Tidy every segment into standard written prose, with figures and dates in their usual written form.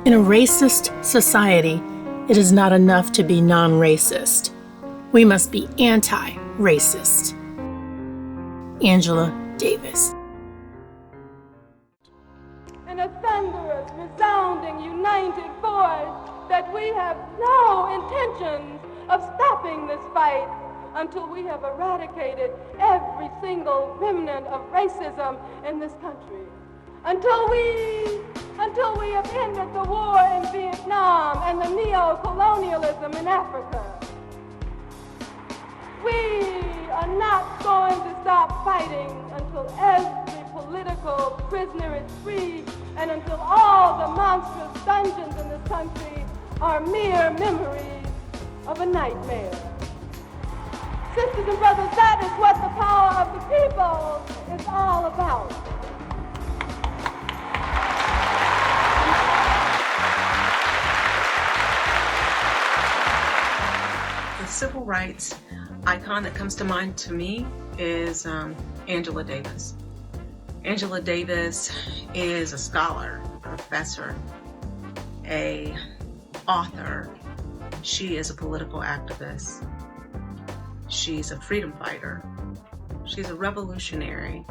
In a racist society, it is not enough to be non-racist. We must be anti-racist. Angela Davis. In a thunderous, resounding, united voice that we have no intentions of stopping this fight until we have eradicated every single remnant of racism in this country. Until we have ended the war in Vietnam and the neo-colonialism in Africa. We are not going to stop fighting until every political prisoner is free and until all the monstrous dungeons in this country are mere memories of a nightmare. Sisters and brothers, that is what the power of the people is all about. The civil rights icon that comes to mind to me is Angela Davis. Angela Davis is a scholar, a professor, an author. She is a political activist. She's a freedom fighter. She's a revolutionary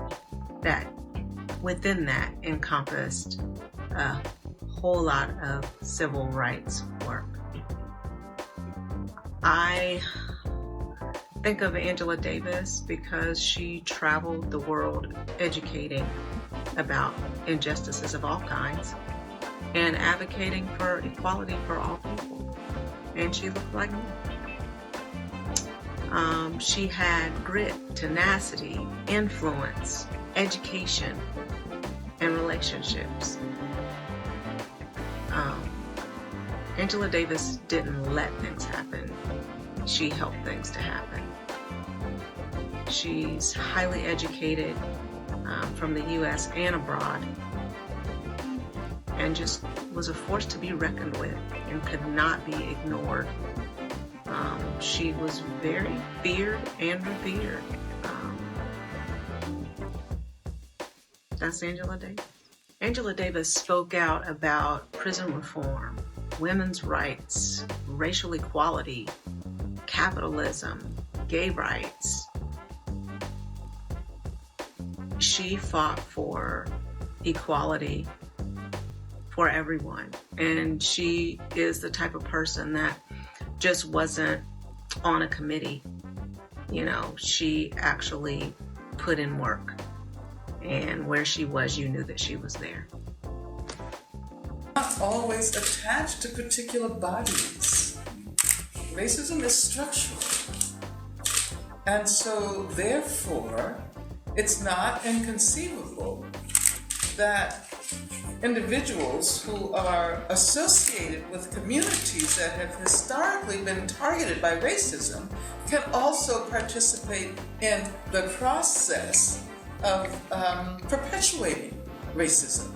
that within that encompassed a whole lot of civil rights work. I think of Angela Davis because she traveled the world educating about injustices of all kinds and advocating for equality for all people. And she looked like me. She had grit, tenacity, influence, education, and relationships. Angela Davis didn't let things happen. She helped things to happen. She's highly educated from the U.S. and abroad, and just was a force to be reckoned with and could not be ignored. She was very feared and revered. That's Angela Davis. Angela Davis spoke out about prison reform, women's rights, racial equality, capitalism, gay rights. She fought for equality for everyone. And she is the type of person that just wasn't on a committee. You know, she actually put in work. And where she was, you knew that she was there. Not always attached to particular bodies. Racism is structural. And so, therefore, it's not inconceivable that individuals who are associated with communities that have historically been targeted by racism can also participate in the process of perpetuating racism.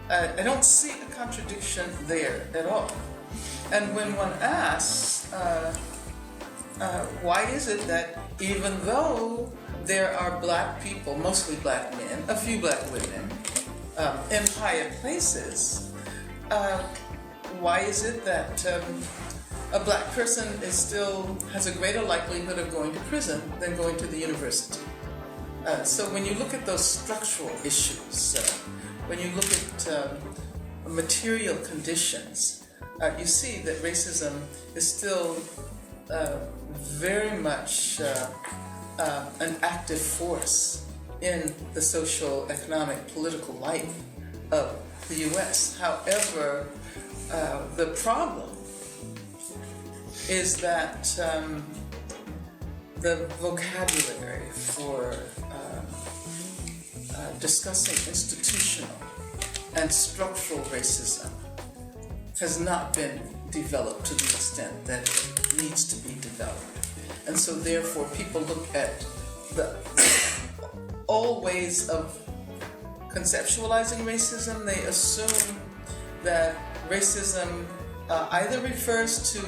I don't see a contradiction there at all. And when one asks, why is it that even though there are black people, mostly black men, a few black women, in higher places, why is it that a black person has a greater likelihood of going to prison than going to the university? So when you look at those structural issues, when you look at material conditions, you see that racism is still very much an active force in the social, economic, political life of the U.S. However, the problem is that the vocabulary for discussing institutional and structural racism has not been developed to the extent that it needs to be developed. And so therefore people look at the old ways of conceptualizing racism. They assume that racism either refers to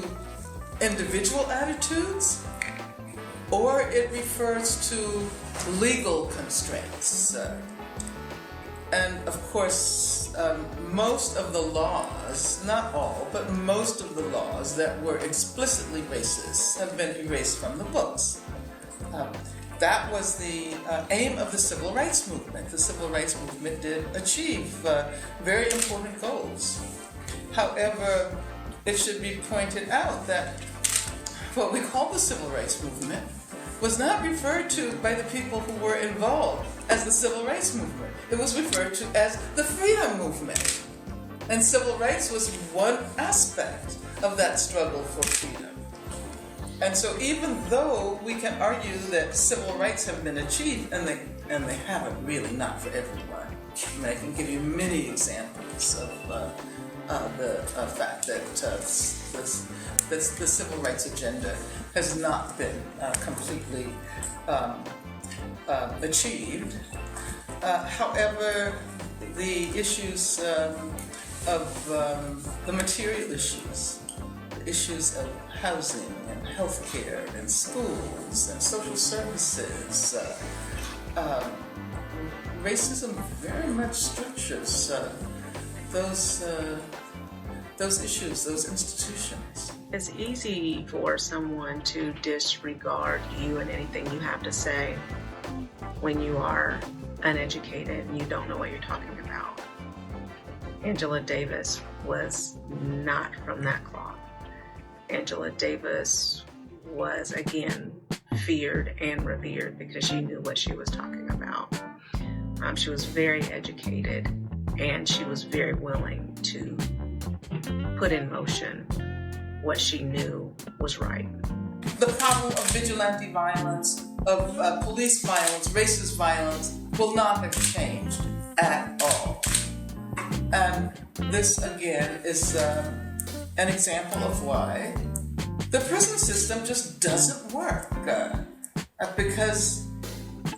individual attitudes or it refers to legal constraints. And of course, most of the laws, not all, but most of the laws that were explicitly racist have been erased from the books. That was the aim of the civil rights movement. The civil rights movement did achieve very important goals. However, it should be pointed out that what we call the civil rights movement was not referred to by the people who were involved as the civil rights movement. It was referred to as the freedom movement. And civil rights was one aspect of that struggle for freedom. And so even though we can argue that civil rights have been achieved, and they haven't really, not for everyone. I mean, I can give you many examples of the fact that the civil rights agenda has not been completely achieved. However, the issues of the material issues, the issues of housing and healthcare and schools and social services, racism very much structures those issues, those institutions. It's easy for someone to disregard you and anything you have to say when you are uneducated and you don't know what you're talking about. Angela Davis was not from that cloth. Angela Davis was, again, feared and revered because she knew what she was talking about. She was very educated, and she was very willing to put in motion what she knew was right. The problem of vigilante violence, of police violence, racist violence, will not have changed at all. And this, again, is an example of why the prison system just doesn't work. Because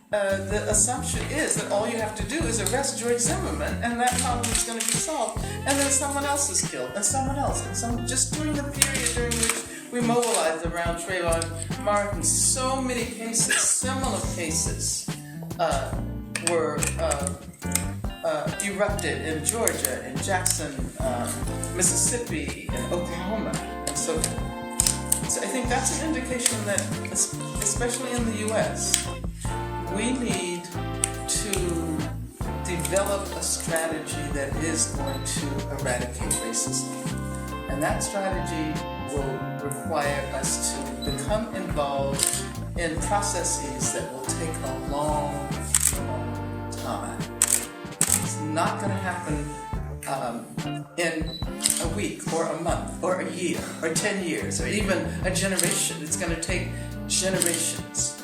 the assumption is that all you have to do is arrest George Zimmerman and that problem is going to be solved. And then someone else is killed, and someone else, just during the period during which we mobilized around Trayvon Martin, so many cases, similar cases, were erupted in Georgia, in Jackson, Mississippi, in Oklahoma, and so forth. So I think that's an indication that, especially in the U.S., we need to develop a strategy that is going to eradicate racism. And that strategy will require us to become involved in processes that will take a long, long time. It's not going to happen in a week or a month or a year or 10 years or even a generation. It's going to take generations.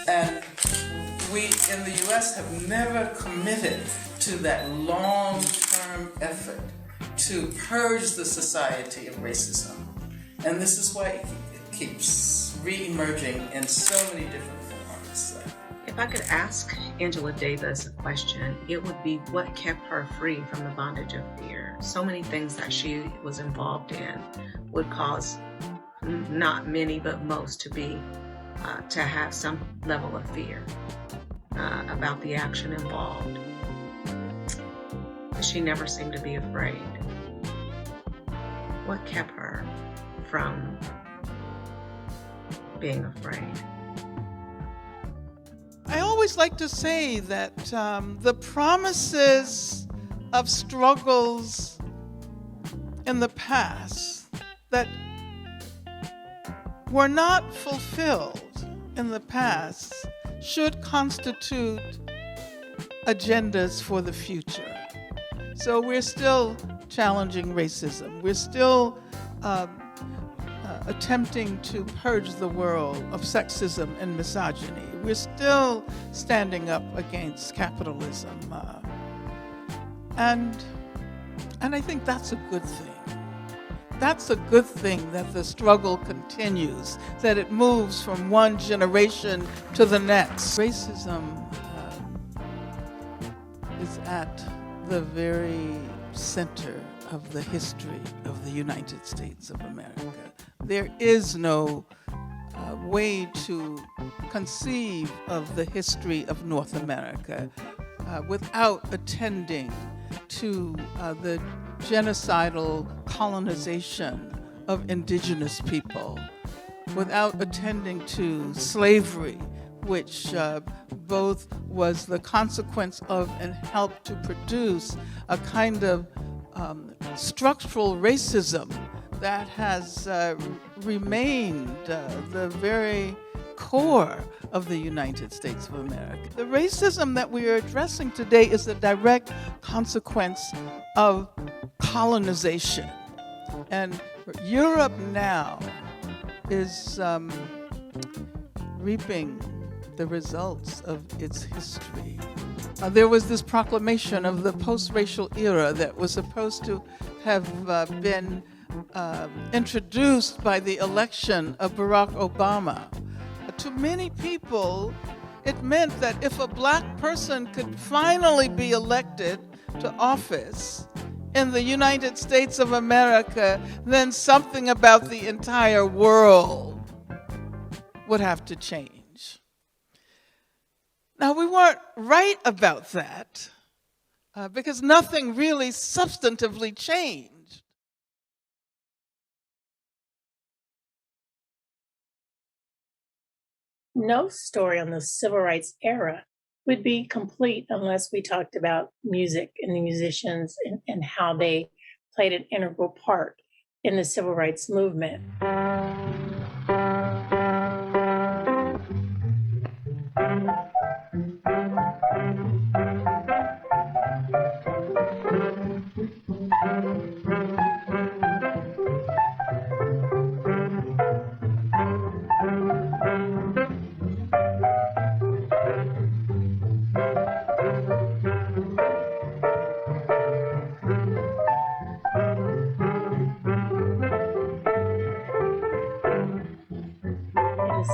And we in the U.S. have never committed to that long-term effort to purge the society of racism. And this is why it keeps re-emerging in so many different forms. If I could ask Angela Davis a question, it would be what kept her free from the bondage of fear. So many things that she was involved in would cause not many, but most to have some level of fear about the action involved. She never seemed to be afraid. What kept her from being afraid? I always like to say that the promises of struggles in the past that were not fulfilled in the past should constitute agendas for the future. So we're still challenging racism. We're still attempting to purge the world of sexism and misogyny. We're still standing up against capitalism. And I think that's a good thing. That's a good thing that the struggle continues, that it moves from one generation to the next. Racism is at the very center of the history of the United States of America. There is no way to conceive of the history of North America without attending to the genocidal colonization of indigenous people without attending to slavery, which both was the consequence of and helped to produce a kind of structural racism that has remained the very core of the United States of America. The racism that we are addressing today is a direct consequence of colonization. And Europe now is reaping the results of its history. There was this proclamation of the post-racial era that was supposed to have been introduced by the election of Barack Obama. To many people, it meant that if a black person could finally be elected to office in the United States of America, then something about the entire world would have to change. Now, we weren't right about that because nothing really substantively changed. No story on the civil rights era would be complete unless we talked about music and the musicians and how they played an integral part in the civil rights movement.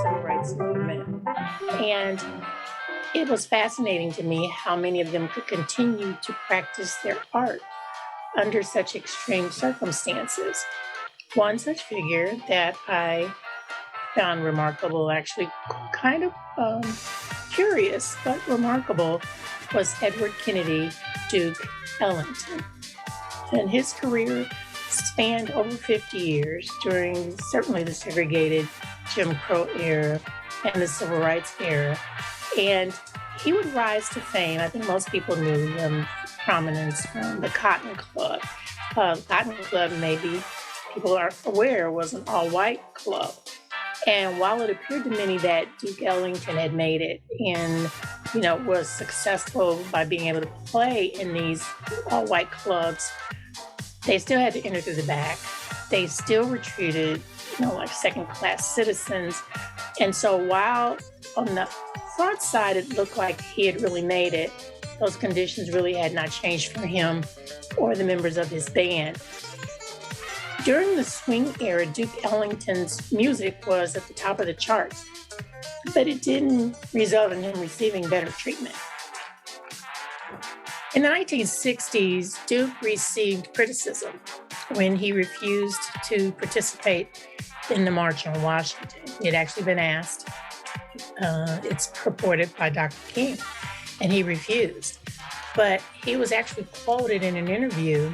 Civil rights movement. And it was fascinating to me how many of them could continue to practice their art under such extreme circumstances. One such figure that I found remarkable, actually kind of curious but remarkable, was Edward Kennedy Duke Ellington. And his career spanned over 50 years during certainly the segregated Jim Crow era and the civil rights era. And he would rise to fame. I think most people knew him prominence from the Cotton Club. Cotton Club, maybe people are aware, was an all-white club. And while it appeared to many that Duke Ellington had made it and, was successful by being able to play in these all-white clubs, they still had to enter through the back. They still were treated, like second-class citizens. And so while on the front side it looked like he had really made it, those conditions really had not changed for him or the members of his band. During the swing era, Duke Ellington's music was at the top of the charts, but it didn't result in him receiving better treatment. In the 1960s, Duke received criticism when he refused to participate in the March on Washington. He had actually been asked, it's purported by Dr. King, and he refused. But he was actually quoted in an interview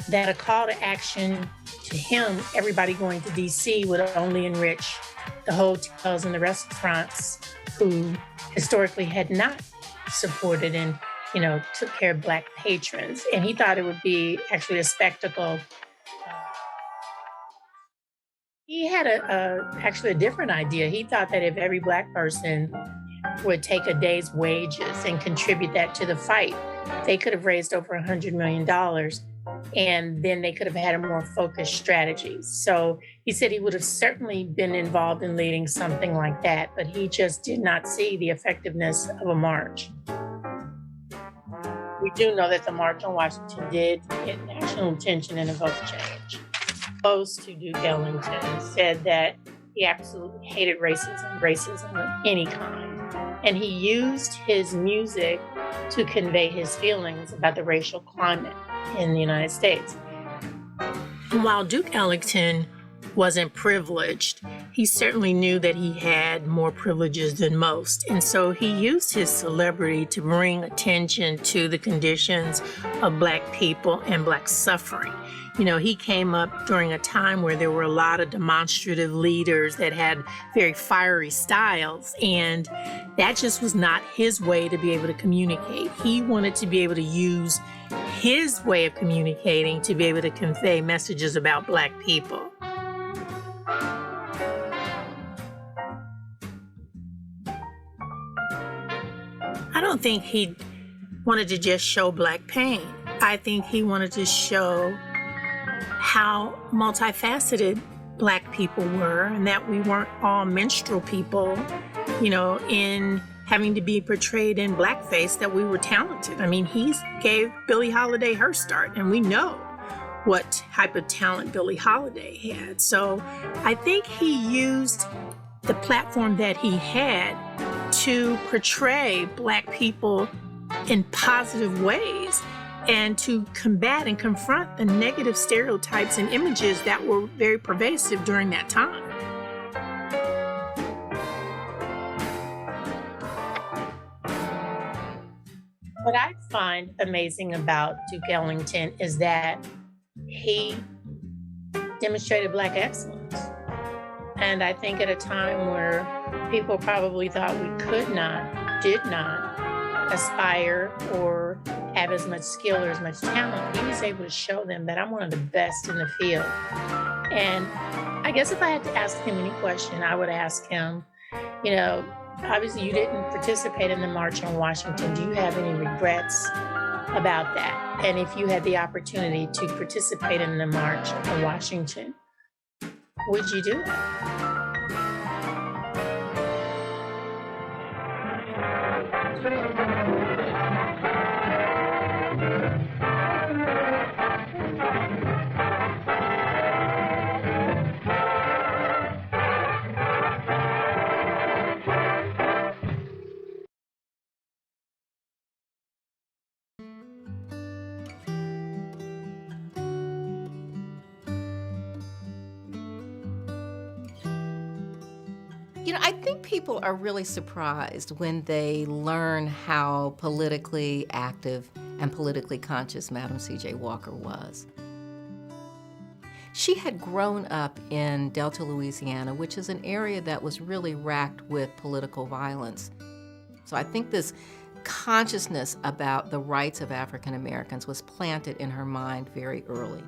that a call to action to him, everybody going to DC, would only enrich the hotels and the restaurants who historically had not supported and took care of Black patrons. And he thought it would be actually a spectacle. He had actually a different idea. He thought that if every Black person would take a day's wages and contribute that to the fight, they could have raised over $100 million. And then they could have had a more focused strategy. So he said he would have certainly been involved in leading something like that, but he just did not see the effectiveness of a march. We do know that the March on Washington did get national attention and evoke change. Close to Duke Ellington said that he absolutely hated racism of any kind. And he used his music to convey his feelings about the racial climate in the United States. While Duke Ellington wasn't privileged, he certainly knew that he had more privileges than most. And so he used his celebrity to bring attention to the conditions of Black people and Black suffering. You know, he came up during a time where there were a lot of demonstrative leaders that had very fiery styles, and that just was not his way to be able to communicate. He wanted to be able to use his way of communicating to be able to convey messages about Black people. I don't think he wanted to just show Black pain. I think he wanted to show how multifaceted Black people were, and that we weren't all minstrel people, you know, in having to be portrayed in blackface, that we were talented. I mean, he gave Billie Holiday her start, and we know what type of talent Billie Holiday had. So I think he used the platform that he had to portray Black people in positive ways and to combat and confront the negative stereotypes and images that were very pervasive during that time. What I find amazing about Duke Ellington is that he demonstrated Black excellence. And I think at a time where people probably thought we could not, did not aspire or have as much skill or as much talent, he was able to show them that I'm one of the best in the field. And I guess if I had to ask him any question, I would ask him, you know, obviously you didn't participate in the March on Washington. Do you have any regrets about that? And if you had the opportunity to participate in the March on Washington, would you do it? You know, I think people are really surprised when they learn how politically active and politically conscious Madam C.J. Walker was. She had grown up in Delta, Louisiana, which is an area that was really racked with political violence. So I think this consciousness about the rights of African Americans was planted in her mind very early.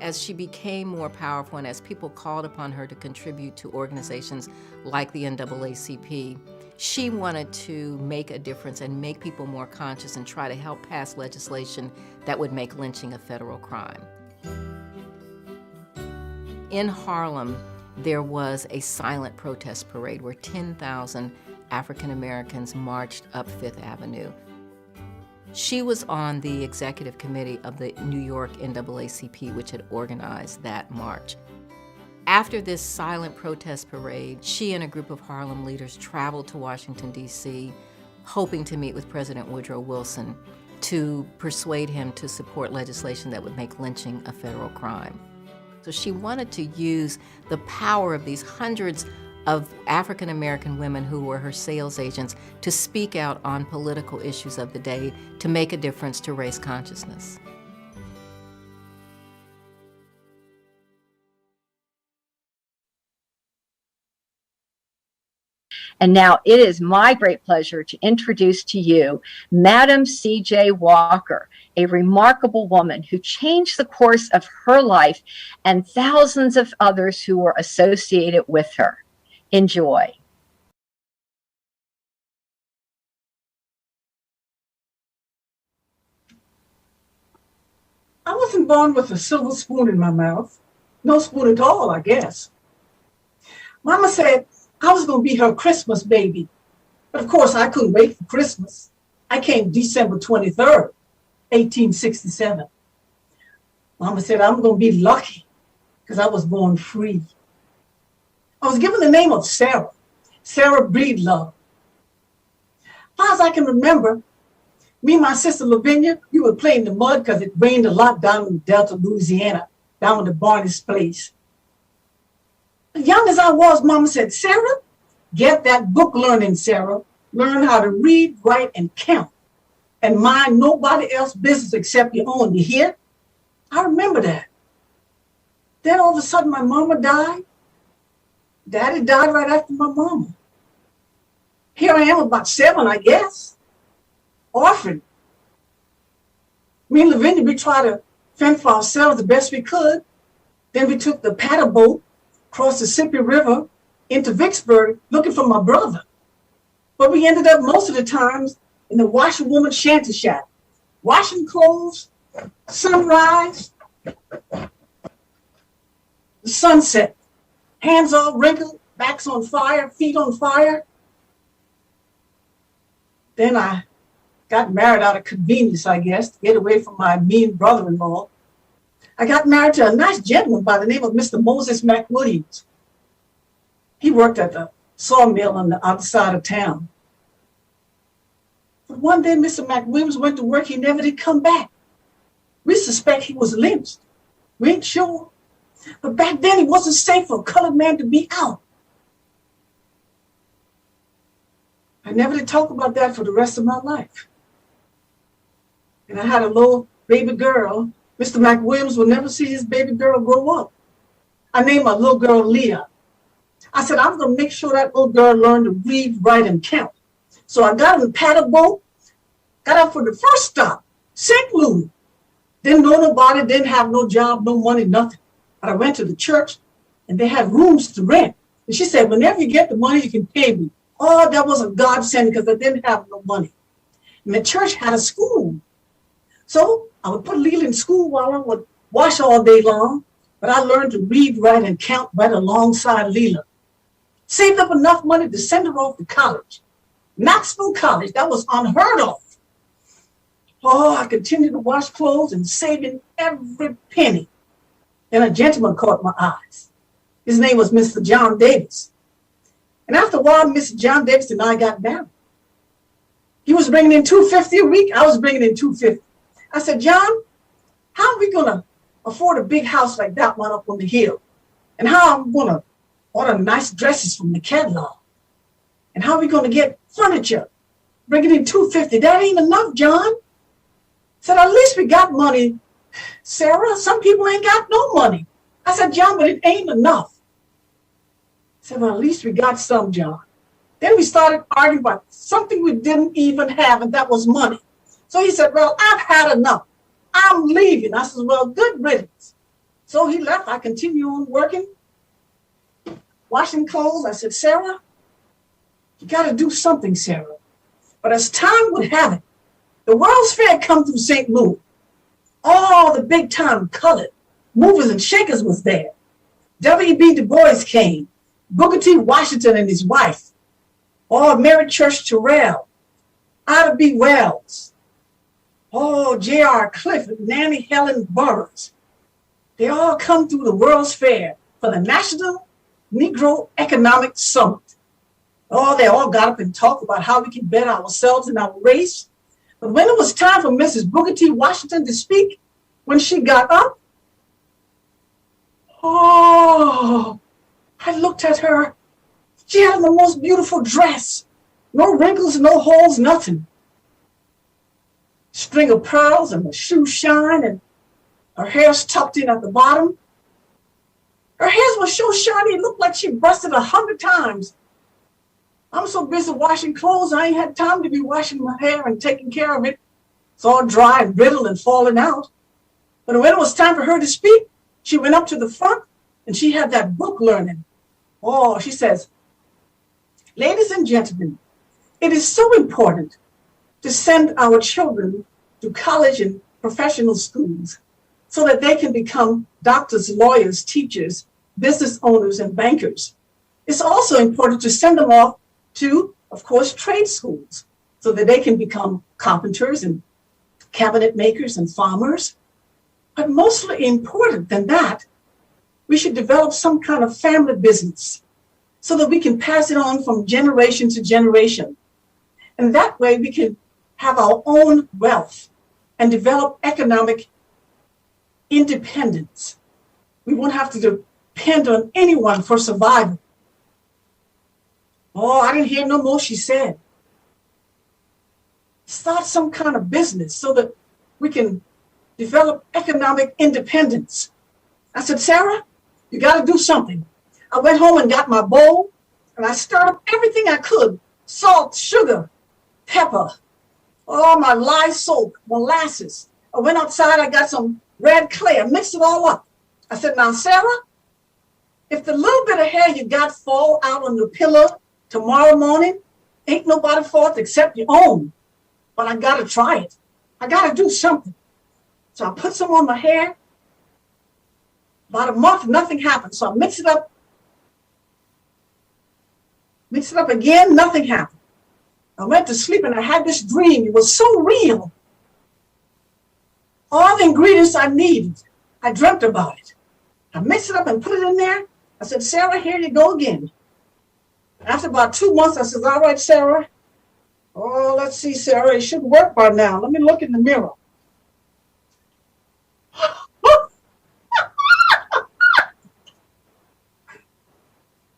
As she became more powerful and as people called upon her to contribute to organizations like the NAACP, she wanted to make a difference and make people more conscious and try to help pass legislation that would make lynching a federal crime. In Harlem, there was a silent protest parade where 10,000 African Americans marched up Fifth Avenue. She was on the executive committee of the New York NAACP, which had organized that march. After this silent protest parade, she and a group of Harlem leaders traveled to Washington, D.C., hoping to meet with President Woodrow Wilson to persuade him to support legislation that would make lynching a federal crime. So she wanted to use the power of these hundreds of African American women who were her sales agents to speak out on political issues of the day to make a difference to race consciousness. And now it is my great pleasure to introduce to you Madam C.J. Walker, a remarkable woman who changed the course of her life and thousands of others who were associated with her. Enjoy. I wasn't born with a silver spoon in my mouth. No spoon at all, I guess. Mama said I was going to be her Christmas baby. But of course, I couldn't wait for Christmas. I came December 23rd, 1867. Mama said I'm going to be lucky because I was born free. I was given the name of Sarah, Sarah Breedlove. As far as I can remember, me and my sister Lavinia, we would play in the mud because it rained a lot down in Delta, Louisiana. down to Barney's place. As young as I was, Mama said, Sarah, get that book learning, Sarah. Learn how to read, write, and count. And mind nobody else's business except your own. You hear? I remember that. Then all of a sudden, my mama died. Daddy died right after my mama. Here I am, about 7, I guess. Orphan. Me and Lavinia, we tried to fend for ourselves the best we could. Then we took the paddle boat across the Mississippi River into Vicksburg looking for my brother. But we ended up most of the times in the washerwoman's shanty shack, washing clothes, sunrise, the sunset, hands all wrinkled, backs on fire, feet on fire. Then I got married out of convenience, I guess, to get away from my mean brother-in-law. I got married to a nice gentleman by the name of Mr. Moses McWilliams. He worked at the sawmill on the other side of town. But one day, Mr. McWilliams went to work. He never did come back. We suspect he was lynched. We ain't sure. But back then, it wasn't safe for a colored man to be out. I never did talk about that for the rest of my life. And I had a little baby girl. Mr. McWilliams will never see his baby girl grow up. I named my little girl Leah. I said, I'm going to make sure that little girl learned to read, write, and count. So I got on the paddle boat, got up for the first stop, St. Louis. Didn't know nobody, didn't have no job, no money, nothing. But I went to the church, and they had rooms to rent. And she said, whenever you get the money, you can pay me. Oh, that was a godsend because I didn't have no money. And the church had a school. So I would put Leela in school while I would wash all day long, but I learned to read, write, and count right alongside Leela. Saved up enough money to send her off to college. Knoxville College, that was unheard of. Oh, I continued to wash clothes and saving every penny. Then a gentleman caught my eyes. His name was Mr. John Davis. And after a while, Mr. John Davis and I got married. He was bringing in $250 a week. I was bringing in $250. I said, John, how are we going to afford a big house like that one up on the hill? And how am I going to order nice dresses from the catalog? And how are we going to get furniture? Bringing in $250. That ain't enough, John. I said, at least we got money, Sarah. Some people ain't got no money. I said, John, but it ain't enough. I said, well, at least we got some, John. Then we started arguing about something we didn't even have, and that was money. So he said, well, I've had enough. I'm leaving. I said, well, good riddance. So he left. I continued on working, washing clothes. I said, Sarah, you got to do something, Sarah. But as time would have it, the World's Fair come through St. Louis. All the big-time colored movers and shakers was there. W.B. Du Bois came. Booker T. Washington and his wife. Oh, Mary Church Terrell. Ida B. Wells. Oh, J.R. Clifford, Nanny Helen Burroughs. They all come through the World's Fair for the National Negro Economic Summit. Oh, they all got up and talked about how we can better ourselves and our race. But when it was time for Mrs. Booker T. Washington to speak, when she got up, oh, I looked at her. She had the most beautiful dress. No wrinkles, no holes, nothing. String of pearls and her shoes shine and her hair's tucked in at the bottom. Her hair was so shiny, it looked like she brushed it 100 times. I'm so busy washing clothes, I ain't had time to be washing my hair and taking care of it. It's all dry and brittle and falling out. But when it was time for her to speak, she went up to the front and she had that book learning. Oh, she says, ladies and gentlemen, it is so important to send our children to college and professional schools so that they can become doctors, lawyers, teachers, business owners, and bankers. It's also important to send them off to, of course, trade schools so that they can become carpenters and cabinet makers and farmers. But mostly important than that, we should develop some kind of family business so that we can pass it on from generation to generation. And that way we can have our own wealth and develop economic independence. We won't have to depend on anyone for survival. Oh, I didn't hear no more, she said. Start some kind of business so that we can develop economic independence. I said, Sarah, you got to do something. I went home and got my bowl, and I stirred up everything I could. Salt, sugar, pepper, all my lye soap, molasses. I went outside, I got some red clay, I mixed it all up. I said, now, Sarah, if the little bit of hair you got fall out on your pillow tomorrow morning, ain't nobody fault except your own. But I got to try it. I got to do something. So I put some on my hair. About a month, nothing happened. So I mixed it up. Mixed it up again, nothing happened. I went to sleep and I had this dream. It was so real. All the ingredients I needed, I dreamt about it. I mixed it up and put it in there. I said, Sarah, here you go again. After about 2 months, I said, all right, Sarah. Oh, let's see, Sarah. It should work by now. Let me look in the mirror.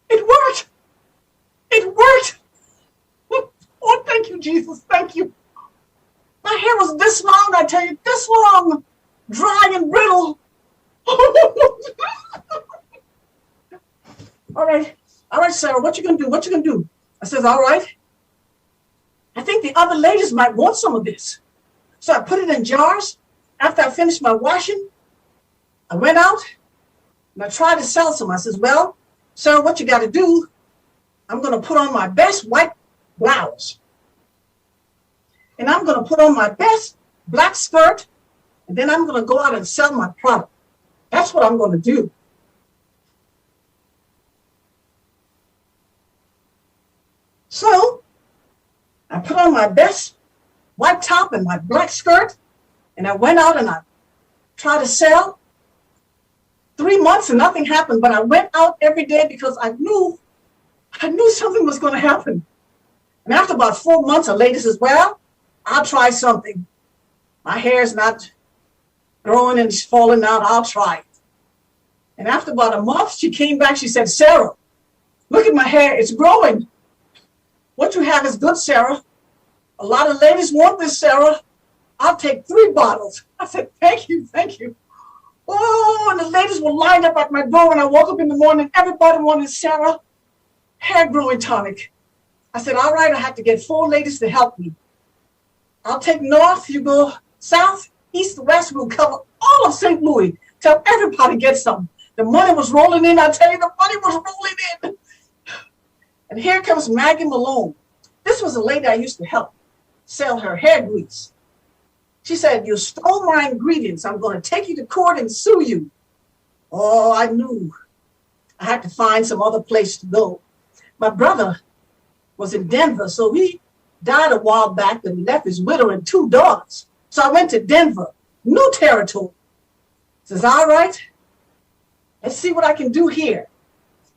It worked. It worked. Oh, thank you, Jesus. Thank you. My hair was this long, I tell you, this long, dry and brittle. All right, Sarah, what you gonna do? What you gonna do? I says, all right. I think the other ladies might want some of this. So I put it in jars. After I finished my washing, I went out and I tried to sell some. I says, well, Sarah, what you got to do, I'm going to put on my best white blouse. And I'm going to put on my best black skirt. And then I'm going to go out and sell my product. That's what I'm going to do. So I put on my best white top and my black skirt, and I went out and I tried to sell. 3 months and nothing happened, but I went out every day because I knew something was going to happen. And after about 4 months, a lady says, well, I'll try something. My hair's not growing and it's falling out. I'll try it. And after about a month, she came back. She said, Sarah, look at my hair. It's growing. What you have is good, Sarah. A lot of ladies want this, Sarah. I'll take 3 bottles. I said, thank you, thank you. Oh, and the ladies were lined up at my door when I woke up in the morning. Everybody wanted Sarah hair growing tonic. I said, all right, I have to get 4 ladies to help me. I'll take north, you go south, east, west. We'll cover all of St. Louis. Tell everybody get some. The money was rolling in. I tell you, the money was rolling in. And here comes Maggie Malone. This was a lady I used to help sell her hair grease. She said, you stole my ingredients. I'm going to take you to court and sue you. Oh, I knew I had to find some other place to go. My brother was in Denver, so he died a while back and left his widow and 2 daughters. So I went to Denver, new territory. Says, all right, let's see what I can do here.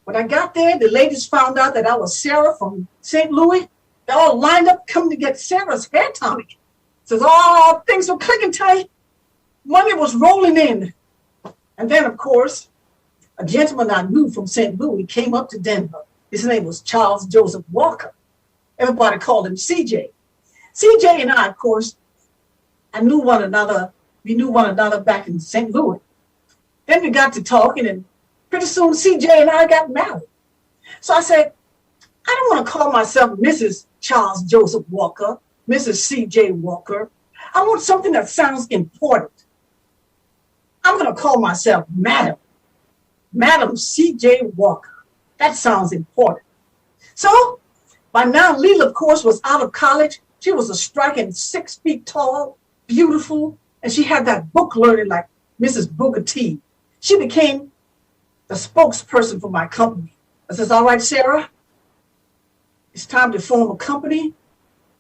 When I got there, the ladies found out that I was Sarah from St. Louis. They all lined up coming to get Sarah's hair tonic. Says, oh, things were clicking tight. Money was rolling in. And then, of course, a gentleman I knew from St. Louis came up to Denver. His name was Charles Joseph Walker. Everybody called him CJ. CJ and I, of course, we knew one another back in St. Louis. Then we got to talking, and pretty soon CJ and I got married. So I said, I don't want to call myself Mrs. Charles Joseph Walker, Mrs. C.J. Walker. I want something that sounds important. I'm going to call myself Madam C.J. Walker. That sounds important. So by now, Leela, of course, was out of college. She was a striking 6 feet tall, beautiful, and she had that book learning like Mrs. Booker T. She became the spokesperson for my company. I says, all right, Sarah, it's time to form a company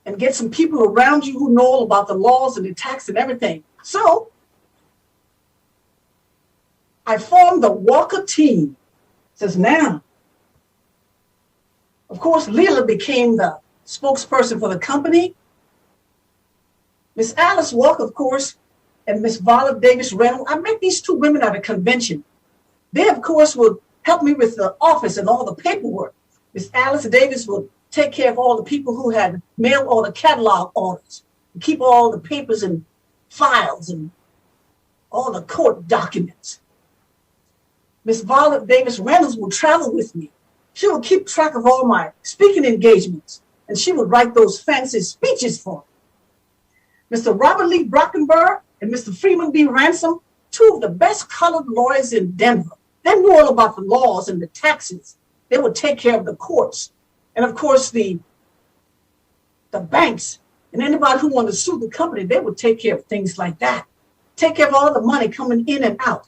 and get some people around you who know all about the laws and the tax and everything. So I formed the Walker team. Says now, of course, Leela became the spokesperson for the company. Miss Alice Walker, of course, and Miss Violet Davis Reynolds. I met these 2 women at a convention. They, of course, would help me with the office and all the paperwork. Miss Alice Davis would take care of all the people who had mail order catalog orders, and keep all the papers and files and all the court documents. Miss Violet Davis Reynolds would travel with me. She would keep track of all my speaking engagements, and she would write those fancy speeches for me. Mr. Robert Lee Brockenberg and Mr. Freeman B. Ransom, two of the best colored lawyers in Denver. They knew all about the laws and the taxes. They would take care of the courts. And of course, the banks and anybody who wanted to sue the company, they would take care of things like that. Take care of all the money coming in and out.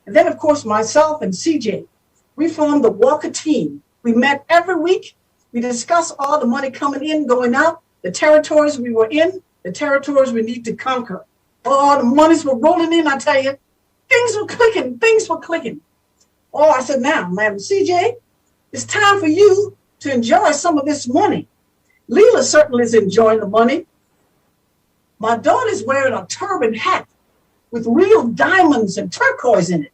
And then, of course, myself and CJ, we formed the Walker team. We met every week. We discussed all the money coming in, going out, the territories we were in, the territories we need to conquer. Oh, the monies were rolling in, I tell you. Things were clicking, things were clicking. Oh, I said, now, Madam CJ, it's time for you to enjoy some of this money. Leela certainly is enjoying the money. My daughter's wearing a turban hat with real diamonds and turquoise in it,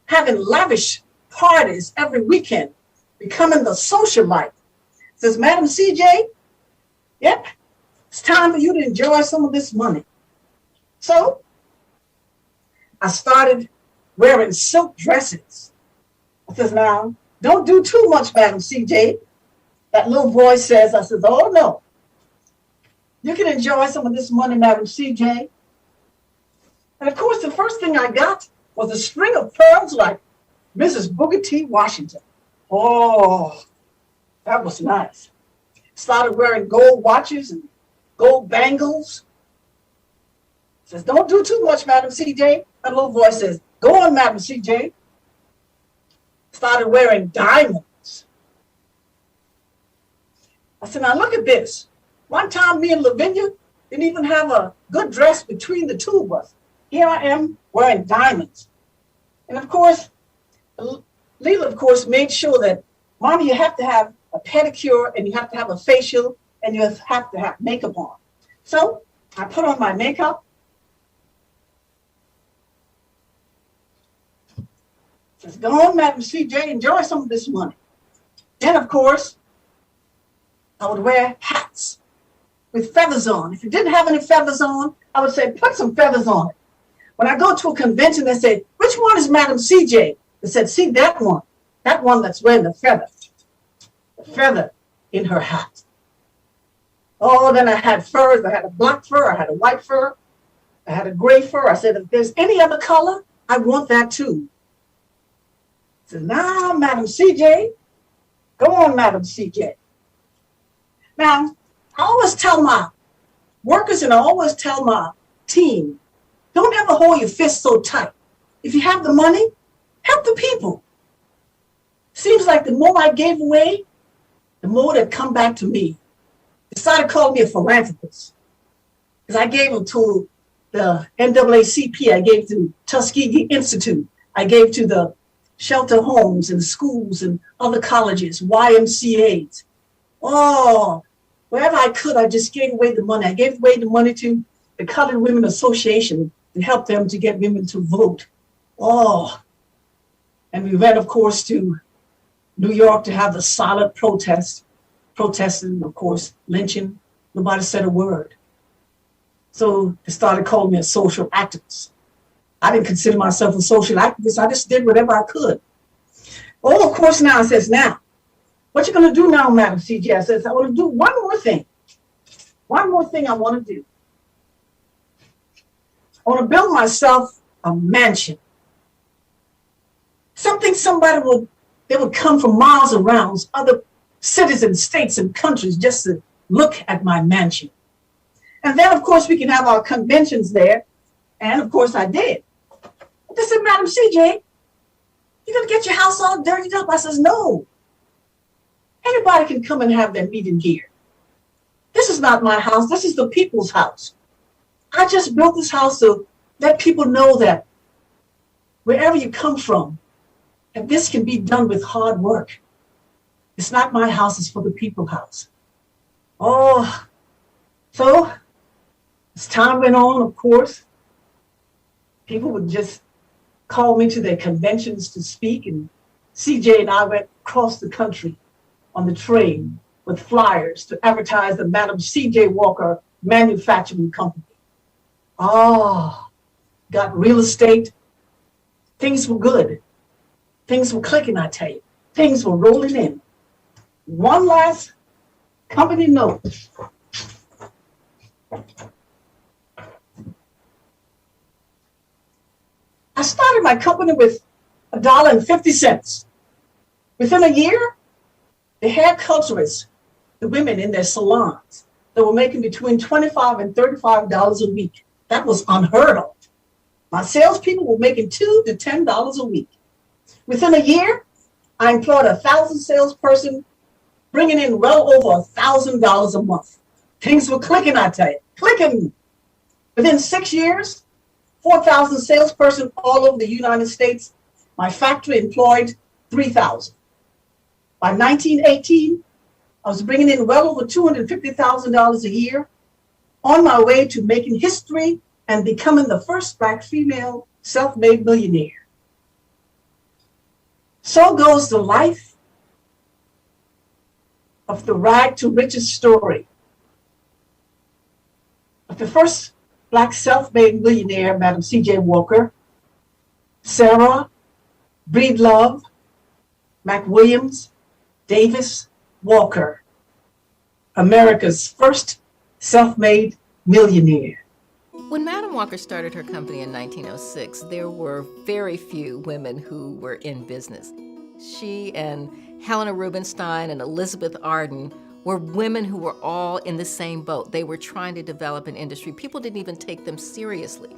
having lavish parties every weekend, becoming the socialite. Says, Madam CJ, yep, it's time for you to enjoy some of this money. So I started wearing silk dresses. I says, now, don't do too much, Madam CJ. That little voice says, I says, oh no. You can enjoy some of this money, Madam CJ. And of course, the first thing I got was a string of pearls like Mrs. Booker T. Washington. Oh, that was nice. Started wearing gold watches and gold bangles. Says, don't do too much, Madam CJ. That little voice says, go on, Madam CJ. Started wearing diamonds. I said, now look at this. One time me and Lavinia didn't even have a good dress between the two of us. Here I am wearing diamonds. And of course, Leela, of course, made sure that, Mommy, you have to have a pedicure and you have to have a facial and you have to have makeup on. So I put on my makeup. Says, go on, Madam CJ, enjoy some of this money. Then, of course, I would wear hats with feathers on. If you didn't have any feathers on, I would say, put some feathers on it. When I go to a convention, they say, which one is Madam CJ? They said, see that one that's wearing the feather in her hat. Oh, then I had furs. I had a black fur. I had a white fur. I had a gray fur. I said, if there's any other color, I want that too. I said, now, Madam CJ, go on, Madam CJ. Now, I always tell my workers and I always tell my team, don't ever hold your fist so tight. If you have the money, help the people. Seems like the more I gave away, the more that come back to me. They started calling me a philanthropist because I gave them to the NAACP. I gave to Tuskegee Institute. I gave to the shelter homes and schools and other colleges, YMCAs. Oh, wherever I could, I just gave away the money. I gave away the money to the Colored Women Association to help them to get women to vote. Oh, and we went, of course, to New York to have the silent protesting, of course, lynching. Nobody said a word. So they started calling me a social activist. I didn't consider myself a social activist. I just did whatever I could. Oh, of course, now it says, now, what you going to do now, Madam CJ? I says, I want to do one more thing. One more thing I want to do. I want to build myself a mansion. Something they would come from miles around, other cities and states and countries just to look at my mansion. And then, of course, we can have our conventions there. And, of course, I did. They said, Madam CJ, you're going to get your house all dirtied up? I says, no. Anybody can come and have their meeting here. This is not my house. This is the people's house. I just built this house to let people know that wherever you come from, that this can be done with hard work. It's not my house, it's for the people's house. Oh, so as time went on, of course, people would just called me to their conventions to speak, and CJ and I went across the country on the train with flyers to advertise the Madam CJ Walker Manufacturing Company. Got real estate. Things were good. Things were clicking, I tell you. Things were rolling in. One last company note. I started my company with $1.50. Within a year, the hair culturists, the women in their salons, that were making between $25 and $35 a week. That was unheard of. My salespeople were making $2 to $10 a week. Within a year, I employed 1,000 salesperson, bringing in well over $1,000 a month. Things were clicking, I tell you, clicking. Within 6 years, 4,000 salesperson all over the United States. My factory employed 3,000. By 1918, I was bringing in well over $250,000 a year, on my way to making history and becoming the first Black female self-made millionaire. So goes the life of the rag to riches story of the first Black self-made millionaire, Madam C.J. Walker, Sarah Breedlove McWilliams Davis Walker, America's first self-made millionaire. When Madam Walker started her company in 1906, there were very few women who were in business. She and Helena Rubinstein and Elizabeth Arden were women who were all in the same boat. They were trying to develop an industry. People didn't even take them seriously.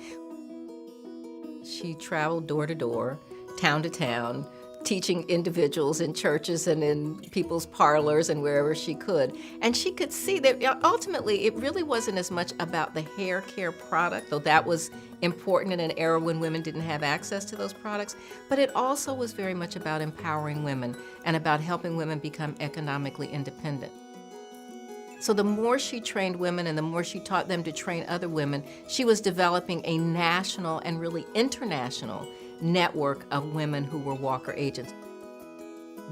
She traveled door to door, town to town, teaching individuals in churches and in people's parlors and wherever she could. And she could see that ultimately it really wasn't as much about the hair care product, though that was important in an era when women didn't have access to those products, but it also was very much about empowering women and about helping women become economically independent. So the more she trained women and the more she taught them to train other women, she was developing a national and really international network of women who were Walker agents.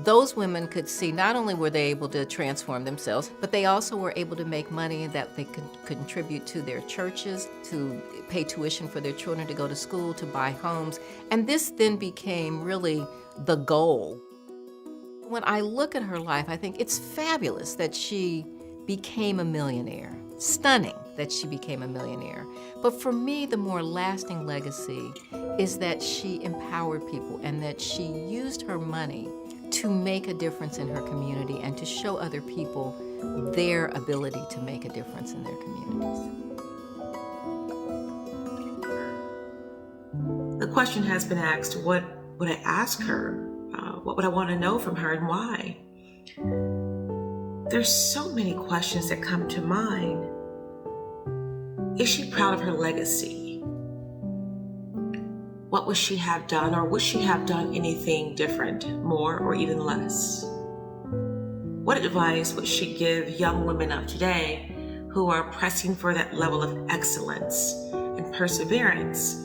Those women could see not only were they able to transform themselves, but they also were able to make money that they could contribute to their churches, to pay tuition for their children to go to school, to buy homes. And this then became really the goal. When I look at her life, I think it's fabulous that she became a millionaire. Stunning that she became a millionaire. But for me, the more lasting legacy is that she empowered people and that she used her money to make a difference in her community and to show other people their ability to make a difference in their communities. The question has been asked, what would I ask her? What would I want to know from her and why? There's so many questions that come to mind. Is she proud of her legacy? What would she have done, or would she have done anything different, more or even less? What advice would she give young women of today who are pressing for that level of excellence and perseverance?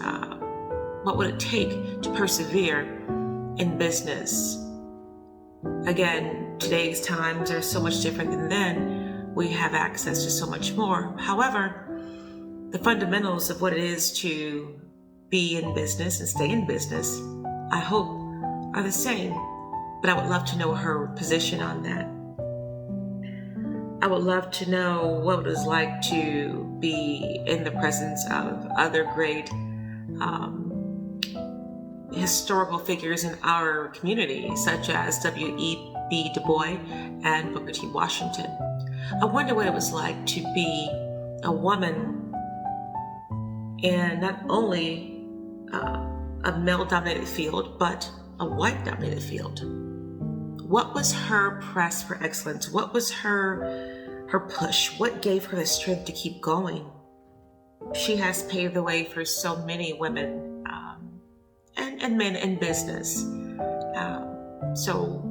What would it take to persevere in business? Again, today's times are so much different than then. We have access to so much more. However, the fundamentals of what it is to be in business and stay in business, I hope, are the same. But I would love to know her position on that. I would love to know what it was like to be in the presence of other great historical figures in our community, such as W.E.B. Du Bois and Booker T. Washington. I wonder what it was like to be a woman in not only a male-dominated field, but a white-dominated field. What was her press for excellence? What was her push? What gave her the strength to keep going? She has paved the way for so many women and men in business. So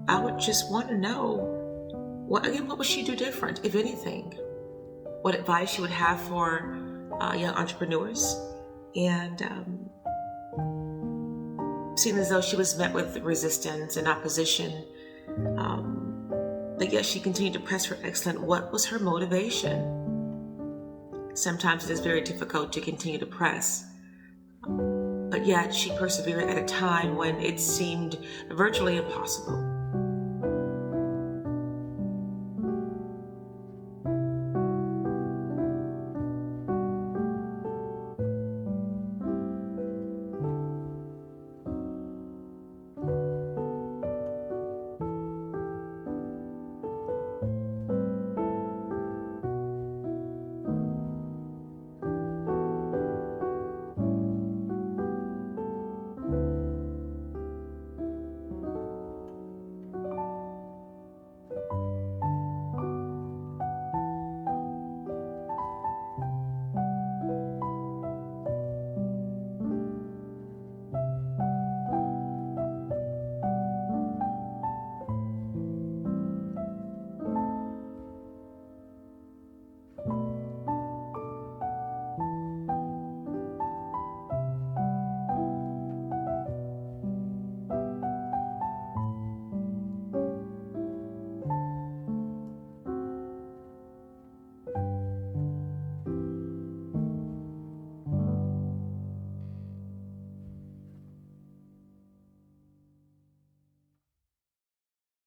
I would just want to know, what would she do different, if anything? What advice she would have for young entrepreneurs? And seemed as though she was met with resistance and opposition. But yet she continued to press for excellence. What was her motivation? Sometimes it is very difficult to continue to press, but yet she persevered at a time when it seemed virtually impossible.